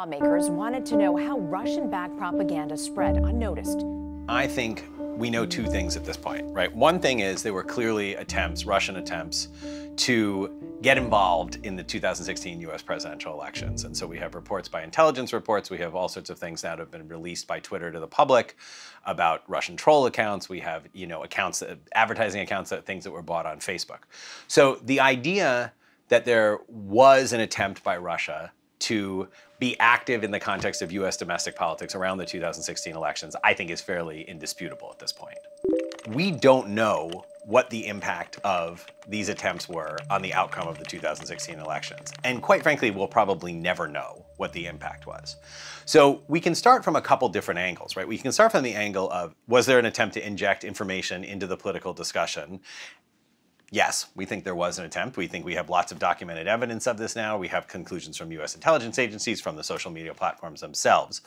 Lawmakers wanted to know how Russian-backed propaganda spread unnoticed. I think we know two things at this point, right? One thing is there were clearly attempts, Russian attempts, to get involved in the 2016 US presidential elections. And so we have reports by intelligence reports. We have all sorts of things now that have been released by Twitter to the public about Russian troll accounts. We have, accounts, advertising accounts, things that were bought on Facebook. So the idea that there was an attempt by Russia to be active in the context of US domestic politics around the 2016 elections, I think is fairly indisputable at this point. We don't know what the impact of these attempts were on the outcome of the 2016 elections. And quite frankly, we'll probably never know what the impact was. So we can start from a couple different angles, right? We can start from the angle of, was there an attempt to inject information into the political discussion? Yes, we think there was an attempt. We think we have lots of documented evidence of this now. We have conclusions from US intelligence agencies, from the social media platforms themselves.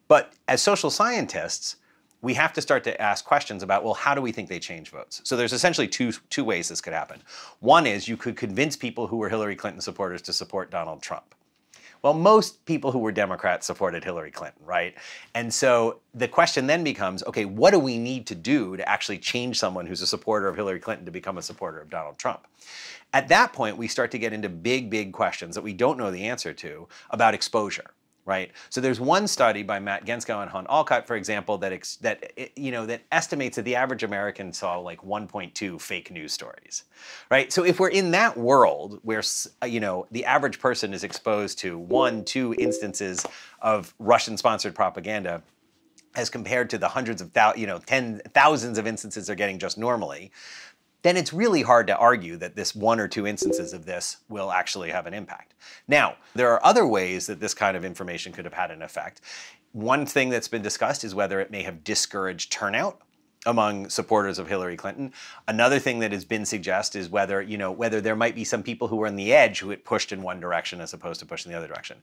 But as social scientists, we have to start to ask questions about, well, how do we think they change votes? So there's essentially two ways this could happen. One is you could convince people who were Hillary Clinton supporters to support Donald Trump. Well, most people who were Democrats supported Hillary Clinton, right? And so the question then becomes, okay, what do we need to do to actually change someone who's a supporter of Hillary Clinton to become a supporter of Donald Trump? At that point, we start to get into big questions that we don't know the answer to about exposure. Right? So there's one study by Matt Genskow and Hunt Alcott, for example, that estimates that the average American saw like 1.2 fake news stories, right? So if we're in that world where, the average person is exposed to 1-2 instances of Russian-sponsored propaganda, as compared to the hundreds of thousands of instances they're getting just normally, then it's really hard to argue that this 1 or 2 instances of this will actually have an impact. Now, there are other ways that this kind of information could have had an effect. One thing that's been discussed is whether it may have discouraged turnout among supporters of Hillary Clinton. Another thing that has been suggested is whether there might be some people who were on the edge who had pushed in one direction as opposed to pushing the other direction.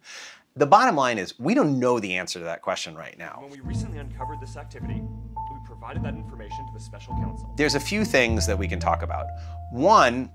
The bottom line is we don't know the answer to that question right now. When we recently uncovered this activity, we provided that information to the special counsel. There's a few things that we can talk about. One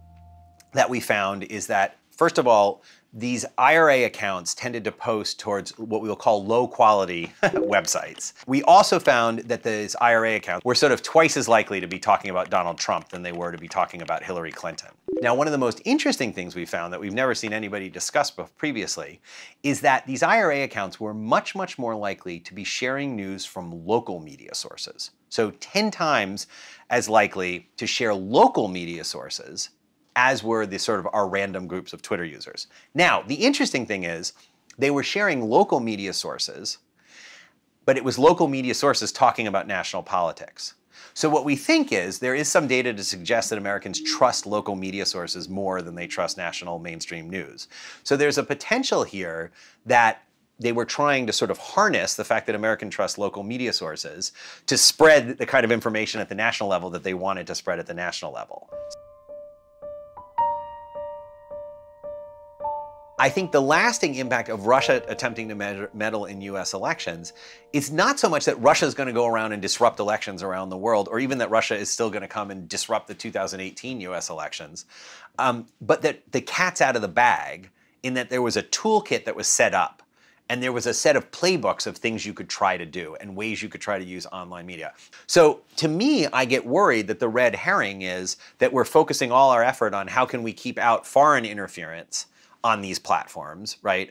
that we found is that, first of all, these IRA accounts tended to post towards what we will call low-quality websites. We also found that these IRA accounts were sort of twice as likely to be talking about Donald Trump than they were to be talking about Hillary Clinton. Now, one of the most interesting things we found that we've never seen anybody discuss previously is that these IRA accounts were much more likely to be sharing news from local media sources. So 10 times as likely to share local media sources as were the sort of our random groups of Twitter users. Now, the interesting thing is they were sharing local media sources, but it was local media sources talking about national politics. So what we think is there is some data to suggest that Americans trust local media sources more than they trust national mainstream news. So there's a potential here that they were trying to sort of harness the fact that Americans trust local media sources to spread the kind of information at the national level that they wanted to spread at the national level. I think the lasting impact of Russia attempting to meddle in US elections is not so much that Russia is going to go around and disrupt elections around the world, or even that Russia is still going to come and disrupt the 2018 US elections, but that the cat's out of the bag in that there was a toolkit that was set up and there was a set of playbooks of things you could try to do and ways you could try to use online media. So to me, I get worried that the red herring is that we're focusing all our effort on how can we keep out foreign interference on these platforms, right?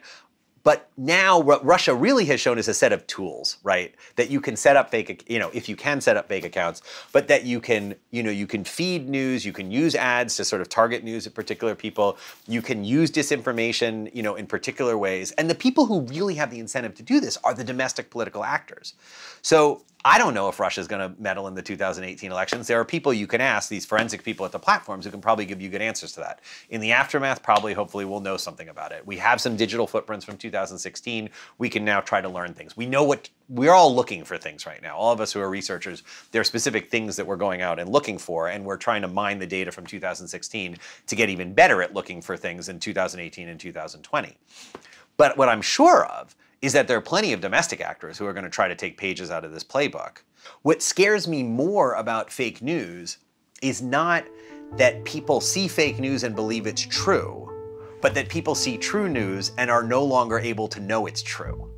But now what Russia really has shown is a set of tools, right? That you can set up fake, if you can set up fake accounts, but that you can, you can feed news, you can use ads to sort of target news at particular people, you can use disinformation, in particular ways. And the people who really have the incentive to do this are the domestic political actors. So I don't know if Russia is going to meddle in the 2018 elections. There are people you can ask, these forensic people at the platforms, who can probably give you good answers to that. In the aftermath, hopefully, we'll know something about it. We have some digital footprints from 2016. We can now try to learn things. We know we're all looking for things right now. All of us who are researchers, there are specific things that we're going out and looking for, and we're trying to mine the data from 2016 to get even better at looking for things in 2018 and 2020. But what I'm sure of is that there are plenty of domestic actors who are going to try to take pages out of this playbook. What scares me more about fake news is not that people see fake news and believe it's true, but that people see true news and are no longer able to know it's true.